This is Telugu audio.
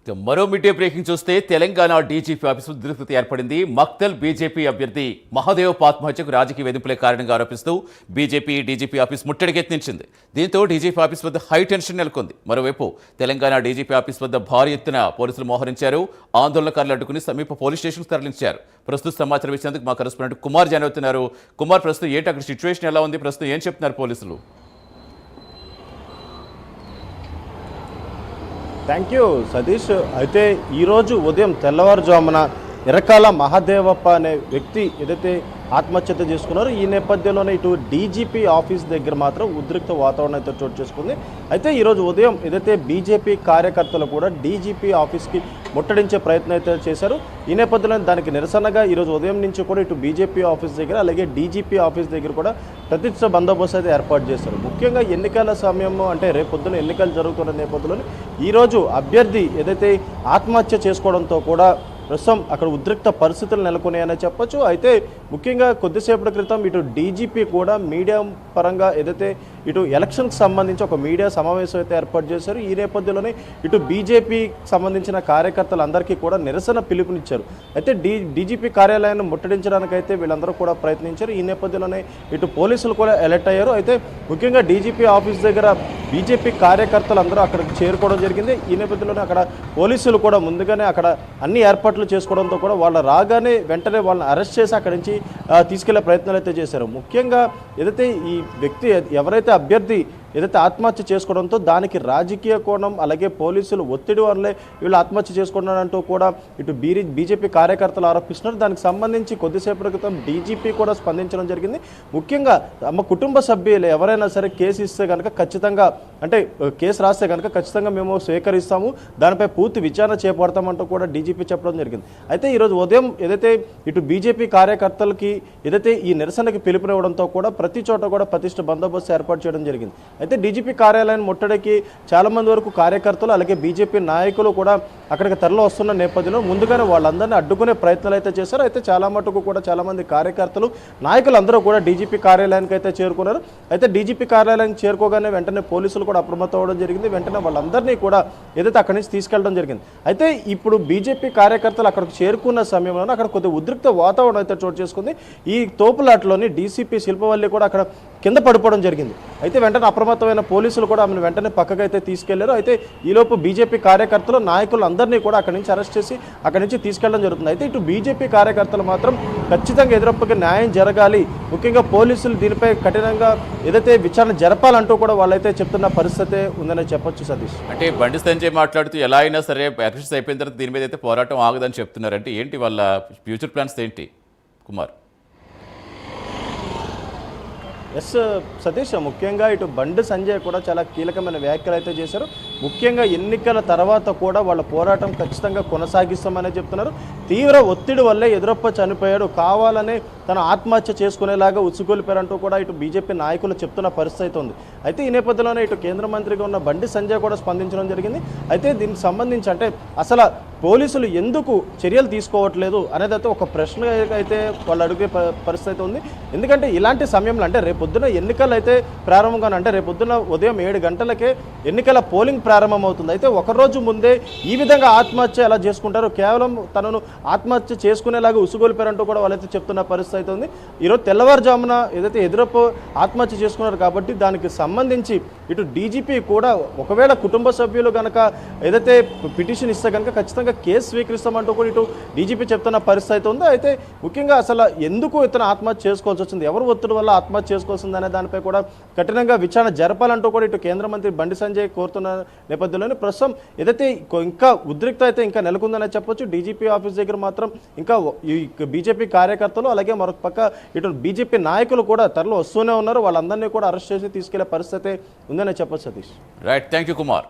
మరో మిడ్ డే బ్రేకింగ్ చూస్తే తెలంగాణ డీజీపీ ఆఫీసు ఉద్రిక్తత ఏర్పడింది. మక్తల్ బీజేపీ అభ్యర్థి మహాదేవ్ ఆత్మహత్యకు రాజకీయ వేధింపులే కారణంగా ఆరోపిస్తూ బీజేపీ డీజీపీ ఆఫీస్ ముట్టడికి యత్నించింది. దీంతో డీజీపీ ఆఫీస్ వద్ద హై టెన్షన్ నెలకొంది. మరోవైపు తెలంగాణ డీజీపీ ఆఫీస్ వద్ద భారీ ఎత్తున పోలీసులు మోహరించారు. ఆందోళనకారులు అడ్డుకుని సమీప పోలీస్ స్టేషన్ తరలించారు. ప్రస్తుత సమాచారం ఇచ్చేందుకు మా కరెస్పాండెంట్ కుమార్ జాయిన్ అవుతున్నారు. కుమార్, ప్రస్తుతం ఏంటి అక్కడ సిచ్యువేషన్ ఎలా ఉంది? ప్రస్తుతం ఏం చెప్తున్నారు పోలీసులు? Thank you Satish. అయితే ఈరోజు ఉదయం తెల్లవారుజామున ఎరకాల మహాదేవప్ప అనే వ్యక్తి ఏదైతే ఆత్మహత్య చేసుకున్నారో ఈ నేపథ్యంలోనే ఇటు డీజీపీ ఆఫీస్ దగ్గర మాత్రం ఉద్రిక్త వాతావరణం అయితే చోటు చేసుకుంది. అయితే ఈరోజు ఉదయం ఏదైతే బీజేపీ కార్యకర్తలు కూడా డీజీపీ ఆఫీస్కి ముట్టడించే ప్రయత్నం అయితే చేశారు. ఈ నేపథ్యంలో దానికి నిరసనగా ఈరోజు ఉదయం నుంచి కూడా ఇటు బీజేపీ ఆఫీస్ దగ్గర అలాగే డీజీపీ ఆఫీస్ దగ్గర కూడా ప్రతిష్ట బందోబస్తు అయితే ఏర్పాటు చేశారు. ముఖ్యంగా ఎన్నికల సమయంలో అంటే రేపొద్దున ఎన్నికలు జరుగుతున్న నేపథ్యంలో ఈరోజు అభ్యర్థి ఏదైతే ఆత్మహత్య చేసుకోవడంతో కూడా ప్రస్తుతం అక్కడ ఉద్రిక్త పరిస్థితులు నెలకొన్నాయని చెప్పొచ్చు. అయితే ముఖ్యంగా కొద్దిసేపటి క్రితం ఇటు డీజీపీ కూడా మీడియా పరంగా ఏదైతే ఇటు ఎలక్షన్కి సంబంధించి ఒక మీడియా సమావేశం అయితే ఏర్పాటు చేశారు. ఈ నేపథ్యంలోనే ఇటు బీజేపీకి సంబంధించిన కార్యకర్తలందరికీ కూడా నిరసన పిలుపునిచ్చారు. అయితే డీజీపీ కార్యాలయాన్ని ముట్టడించడానికైతే వీళ్ళందరూ కూడా ప్రయత్నించారు. ఈ నేపథ్యంలోనే ఇటు పోలీసులు కూడా అలర్ట్ అయ్యారు. అయితే ముఖ్యంగా డీజీపీ ఆఫీస్ దగ్గర బీజేపీ కార్యకర్తలు అందరూ అక్కడికి చేరుకోవడం జరిగింది. ఈ నేపథ్యంలోనే అక్కడ పోలీసులు కూడా ముందుగానే అక్కడ అన్ని ఏర్పాట్లు చేసుకోవడంతో కూడా వాళ్ళు రాగానే వెంటనే వాళ్ళని అరెస్ట్ చేసి అక్కడి నుంచి తీసుకెళ్లే ప్రయత్నాలు అయితే చేశారు. ముఖ్యంగా ఏదైతే ఈ వ్యక్తి ఎవరైతే అభ్యర్థి ఏదైతే ఆత్మహత్య చేసుకోవడంతో దానికి రాజకీయ కోణం అలాగే పోలీసులు ఒత్తిడి వల్లే వీళ్ళు ఆత్మహత్య చేసుకున్నారంటూ కూడా ఇటు బీజేపీ కార్యకర్తలు ఆరోపిస్తున్నారు. దానికి సంబంధించి కొద్దిసేపటి క్రితం డీజీపీ కూడా స్పందించడం జరిగింది. ముఖ్యంగా తమ కుటుంబ సభ్యులు ఎవరైనా సరే కేసు ఇస్తే కనుక ఖచ్చితంగా అంటే కేసు రాస్తే కనుక ఖచ్చితంగా మేము స్వీకరిస్తాము, దానిపై పూర్తి విచారణ చేపడతామంటూ కూడా డీజీపీ చెప్పడం జరిగింది. అయితే ఈరోజు ఉదయం ఏదైతే ఇటు బీజేపీ కార్యకర్తలకి ఏదైతే ఈ నిరసనకి పిలుపునివ్వడంతో కూడా ప్రతి చోట కూడా ప్రతిష్ట బందోబస్తు ఏర్పాటు చేయడం జరిగింది. అయితే డీజీపీ కార్యాలయం ముట్టడికి చాలామంది వరకు కార్యకర్తలు అలాగే బీజేపీ నాయకులు కూడా అక్కడికి తరలి వస్తున్న నేపథ్యంలో ముందుగానే వాళ్ళందరినీ అడ్డుకునే ప్రయత్నాలు అయితే చేశారు. అయితే చాలా మటుకు కూడా చాలామంది కార్యకర్తలు నాయకులు అందరూ కూడా డీజీపీ కార్యాలయానికి అయితే చేరుకున్నారు. అయితే డీజీపీ కార్యాలయానికి చేరుకోగానే వెంటనే పోలీసులు కూడా అప్రమత్తం అవ్వడం జరిగింది. వెంటనే వాళ్ళందరినీ కూడా ఏదైతే అక్కడి నుంచి తీసుకెళ్లడం జరిగింది. అయితే ఇప్పుడు బీజేపీ కార్యకర్తలు అక్కడికి చేరుకున్న సమయంలో అక్కడ కొద్దిగా ఉద్రిక్త వాతావరణం అయితే చోటు చేసుకుంది. ఈ తోపులాటలోని డీసీపీ శిల్పవల్లి కూడా అక్కడ కింద పడిపోవడం జరిగింది. అయితే వెంటనే అప్రమత్తమైన పోలీసులు కూడా ఆమెను వెంటనే పక్కకు అయితే తీసుకెళ్లారు. అయితే ఈలోపు బీజేపీ కార్యకర్తలు నాయకులు అందరినీ కూడా అక్కడి నుంచి అరెస్ట్ చేసి అక్కడి నుంచి తీసుకెళ్లడం జరుగుతుంది. అయితే ఇటు బీజేపీ కార్యకర్తలు మాత్రం ఖచ్చితంగా ఎదురప్పకి న్యాయం జరగాలి, ముఖ్యంగా పోలీసులు దీనిపై కఠినంగా ఏదైతే విచారణ జరపాలంటూ కూడా వాళ్ళైతే చెప్తున్న పరిస్థితి ఉందని చెప్పొచ్చు సతీష్. అంటే బండి సంజయ్ మాట్లాడుతూ ఎలా అయినా సరే ఎలక్షన్స్ అయిపోయిన తర్వాత దీని మీద అయితే పోరాటం ఆగదని చెప్తున్నారు. అంటే ఏంటి వాళ్ళ ఫ్యూచర్ ప్లాన్స్ ఏంటి కుమార్? ఎస్ సతీష్, ముఖ్యంగా ఇటు బండి సంజయ్ కూడా చాలా కీలకమైన వ్యాఖ్యలు అయితే చేశారు. ముఖ్యంగా ఎన్నికల తర్వాత కూడా వాళ్ళ పోరాటం ఖచ్చితంగా కొనసాగిస్తామని చెప్తున్నారు. తీవ్ర ఒత్తిడి వల్లే ఎదురప్ప చనిపోయాడు, కావాలనే తను ఆత్మహత్య చేసుకునేలాగా ఉచ్చుకొలిపారంటూ కూడా ఇటు బీజేపీ నాయకులు చెప్తున్న పరిస్థితి ఉంది. అయితే ఈ నేపథ్యంలోనే ఇటు కేంద్ర మంత్రిగా ఉన్న బండి సంజయ్ కూడా స్పందించడం జరిగింది. అయితే దీనికి సంబంధించి అంటే అసలు పోలీసులు ఎందుకు చర్యలు తీసుకోవట్లేదు అనేది అయితే ఒక ప్రశ్న అయితే వాళ్ళు అడిగే పరిస్థితి ఉంది. ఎందుకంటే ఇలాంటి సమయంలో అంటే రేపొద్దున ఎన్నికలు అయితే ప్రారంభంగా అంటే రేపొద్దున ఉదయం 7 గంటలకే ఎన్నికల పోలింగ్ ప్రారంభమవుతుంది. అయితే ఒకరోజు ముందే ఈ విధంగా ఆత్మహత్య ఎలా చేసుకుంటారు, కేవలం తనను ఆత్మహత్య చేసుకునేలాగా ఉసుగొలిపారంటూ కూడా వాళ్ళైతే చెప్తున్న పరిస్థితి ఉంది. ఈరోజు తెల్లవారుజామున ఏదైతే ఎదురపు ఆత్మహత్య చేసుకున్నారు కాబట్టి దానికి సంబంధించి ఇటు డీజీపీ కూడా ఒకవేళ కుటుంబ సభ్యులు కనుక ఏదైతే పిటిషన్ ఇస్తే కనుక ఖచ్చితంగా కేసు స్వీకరిస్తామంటూ కూడా ఇటు డీజీపీ చెప్తున్న పరిస్థితి ఉంది. అయితే ముఖ్యంగా అసలు ఎందుకు ఇతను ఆత్మహత్య చేసుకోవాల్సి వచ్చింది, ఎవరు ఒత్తిడి వల్ల ఆత్మహత్య చేసుకోవాల్సింది అనే దానిపై కూడా కఠినంగా విచారణ జరపాలంటూ కూడా ఇటు కేంద్ర మంత్రి బండి సంజయ్ కోరుతున్న నేపథ్యంలోనే ప్రస్తుతం ఏదైతే ఇంకా ఉద్రిక్త అయితే ఇంకా నెలకొందనే చెప్పొచ్చు. డీజీపీ ఆఫీస్ దగ్గర మాత్రం ఇంకా ఈ బీజేపీ కార్యకర్తలు అలాగే మరొక పక్క ఇటు బీజేపీ నాయకులు కూడా తరలి వస్తూనే ఉన్నారు. వాళ్ళందరినీ కూడా అరెస్ట్ చేసి తీసుకెళ్లే పరిస్థితి ఉందనే చెప్పొచ్చు Satish. Right, thank you Kumar.